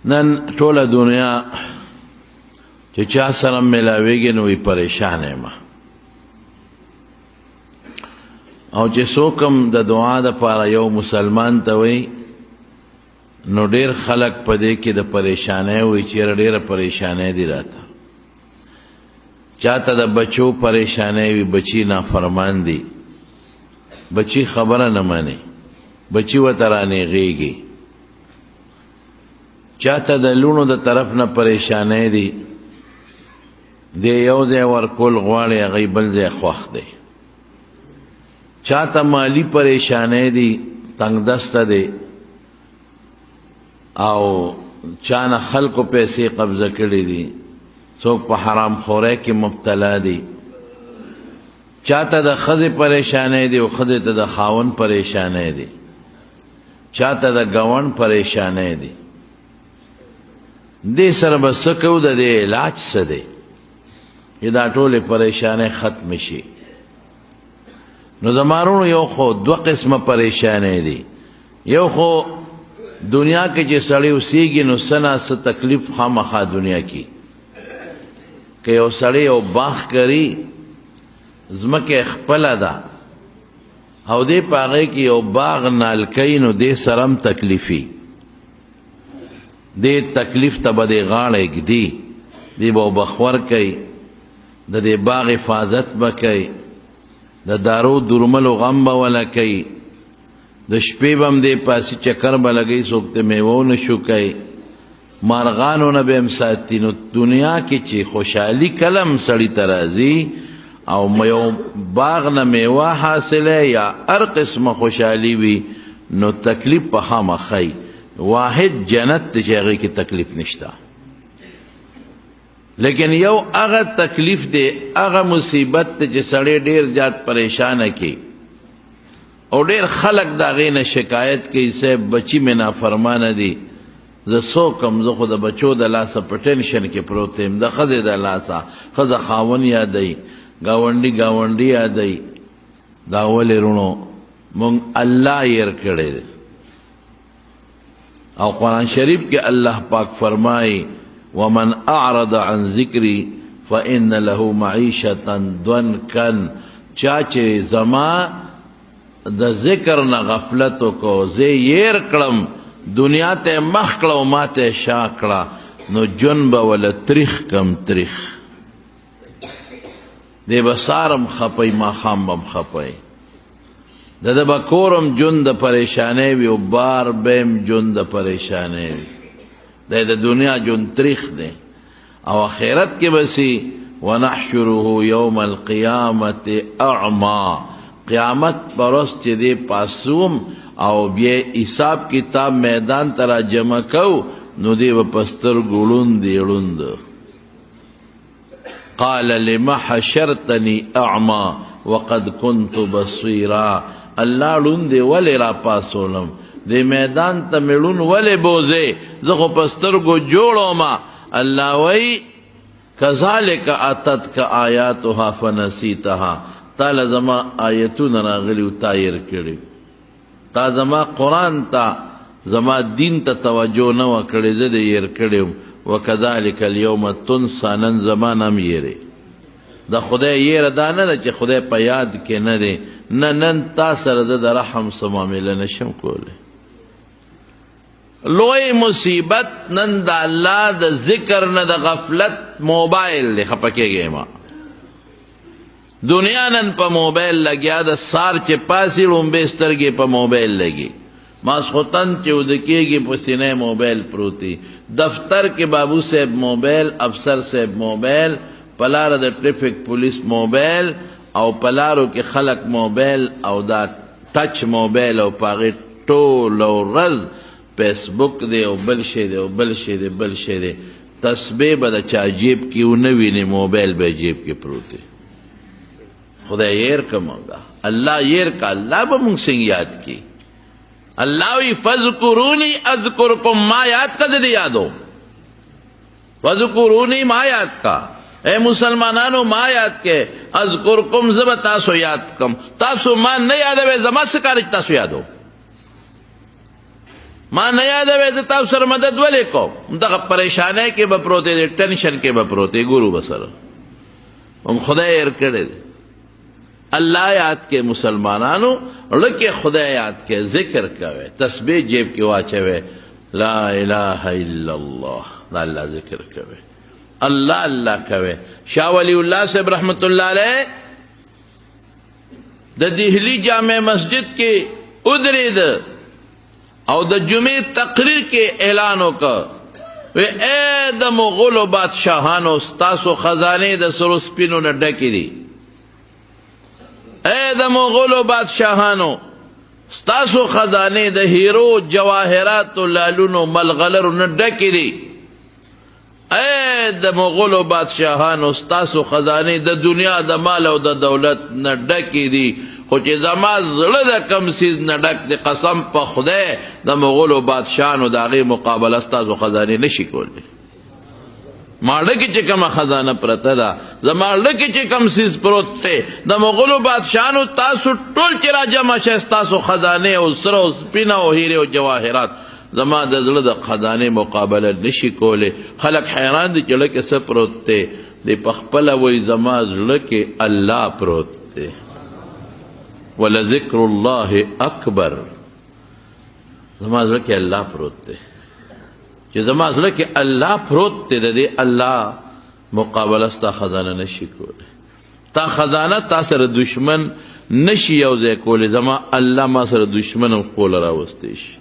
نن ټوله دنیا چې چا سره ملاویږي نو وی پریشان یم، او چې څوکم د دعا د پاره یو مسلمان ته وی نو ډیر خلق پدې کې د پریشانې وی چې ډیره پریشانې دي راته. چاته د بچو پریشانې وی، بچی نافرمان دي، بچی خبره نه مانی، بچی وترانه غيږي. چاته د لونو د طرف نه پریشانې دي، د یو ځای ورکول غواړي هغه بل ځای خوښ دی. چاته مالی پریشانې دي، تنگ دسته دی، او چانه خلکو پیسې قبضه کړي دي، څوک په حرام خوره کې مبتلا دي. چاته د ښځې پریشانې دي او ښځې ته د خاوند پریشانې دي، چاته د ګاونډ پریشانې دي. دې سره به څه کوو؟ د دې علاج څه دی چې دا ټولې پریشانې ختم شي؟ نو زمارونو یو خو دو قسمه پریشانې دي. یو خو دنیا کې چې سړی اوسېږي نو سنا څه تکلیف خامخا دنیا کې که یو سړی یو باغ کری، ځمکه خپله ده او دې په هغې کې یو باغ نالکوي نو دې سره هم تکلیفي، دې تکلیف ته به دې غاړه ږدي، دې به وبخور کوي، د دې باغ حفاظت به کوي، د دارو درملو غم به وله کوي، د شپې به هم دې پاسې چکر به لګوي، څوک ته میوه نشو کوي، مارغانو نه به هم ساتي. نو دنیا کې چې خوشحالي کله هم سړي ته راځي او یو باغ نه میوه حاصله یا هر قسمه خوشحالي وي نو تکلیف په خامخی. واحد جنت ته چې هغې کې تکلیف نشته، لیکن یو هغه تکلیف دی، هغه مصیبت ته چې سړی ډیر زیات پریشانه کی او ډیر خلق د هغې نه شکایت کوي صاحب بچی مې نافرمانه دي، زه څوکم، زه خو د بچو د لاسه په ټینشن کې پروت یم، د ښځې د لاسه ښځه خاون یادوي، ګاونډي ګاونډي یادوي. دا ولې رونو مونږ الله ير کړی دی. او قرآن شریف کې الله پاک فرمایي ومن اعرض عن ذکری فإن له معیشة ضنکا. چا چې زما د ذکر نه غفلت وکړو، زه ير کړم، دنیا ته مخ کړه او ما ته شا کړه، نو جون به وله تریخ کم تریخ، دی به سارم خپی ماښام به م خپی، د ده به کورم جون د پریشانۍ وي او بار بیم جون د پریشانۍ وي. دی د دنیا جون تریخ دی. او آخرت کې بسی ونحشره یوم القیامت اعما، قیامت پر ورځ چې دی پاسوم او بیا حساب کتاب میدان ترا جمع کو نو دی به په سترګو ړوند ړوند. قال لما حشرتنی اعما وقد كنت بصیرا. الله ړوند ولې را پاسولم، دی میدان ته مې ړوند ولې بوځې، زه خو په سترګو جوړومه. الله وی کذالک اتتک آیاتها فنسیتها. تاله زما آیتونه راغلي او تا هېر کړي، تا زما قرآن ته زما دین ته توجه نه وه کړې، زه دې هېر کړی وم. وکذلک اليوم تنسا. نن زمان هم یېرې. د خدای یېره دا نه ده چې خدای په یاد کې نه دی، نه، نن تا سره زه د رحم څه معامله نشم کولی. لوی مصیبت نن د الله د ذکر نه د غفلت موبایل دی. خفه کېږئ ما، دنیا نن په موبایل لګیا ده. سار چې پاسې ړومبې سترګې په موبایل لګي، ماسخوتن چې وده کېږي په سینې موبایل پروتي، دفتر کې بابو صاحب موبایل، افسر صاحب موبایل، پلاره د ټریفک پولیس موبایل، او پلارو کې خلق موبایل او دا ټچ موبایل، او پاغې ټول ورځ فیسبوک دی او بل شی دی او بل شی دی بل شی دی. تسبیح به د چا جیب کې ونه ویني، موبایل به جیب کې پروت دی. خدای ير کمونگا، اللہ ير کا، اللہ با منگ سنگ یاد کی. اللہ وی فذکرونی اذکرکم، ما یاد کا زدی یادو، فذکرونی ما یاد کا. اے مسلمانانو ما یاد کے، اذکرکم زب تاسو یاد کم. تاسو ما نه یادوے زما سکارج تاسو یادو. ما نه یادوي زه تاسو سره مدد ولې کوم؟ دغه پریشانۍ کې به پروت دی، ټینشن کې به پروت دی، ګورو به سره هم خدای هېر کړی دی. الله یاد کې مسلمانانو، لکه خدای یاد کې، ذکر کوئ، تسبیح جیب کې واچوئ، لا اله الا الله، دا الله ذکر کوئ، الله الله کوئ. شاه ولی الله صاحب رحمت الله علیه د دہلی جامع مسجد کې ودرېد او د جمعې تقریر کې اعلان وکړ، وی اے د مغولو بادشاهانو ستاسو خزانې د سرو سپینو نه ډکې دي. اے د مغولو بادشاهانو ستاسو خزانې د هیرو جواهراتو لالونو ملغلرو نه ډکې دي. اے د مغولو بادشاهانو ستاسو خزانې د دنیا د مال او د دولت نه ډکې دي، خو چې زما زړه د کم څیز نه ډک دی، قسم په خدای د مغولو بادشاهانو د هغې مقابله ستاسو خزانې نشي کولی. ما زړه کې چې کومه خزانه پرته ده، زما زړه کې چې کوم څیز پروت دی، د مغولو بادشاهانو تاسو ټول چې را جمع شئ، ستاسو خزانې او سره او سپینه او هیرې او جواهرات زما د زړه د خزانې مقابله نشي کولی. خلک حیران دي چې زړه کې څه پروت دی، دی پخپله وایي زما زړه کې الله پروت دی. ولذکر الله اکبر، زما زړه کې الله پروت دی. چې زما زړه کې الله پروت دی، د دې الله مقابله ستا خزانه نشي کولی. تا خزانه تا سره دشمن نشي یو ځای کولی، زما الله ما سره دشمن هم خپله راوستی شي.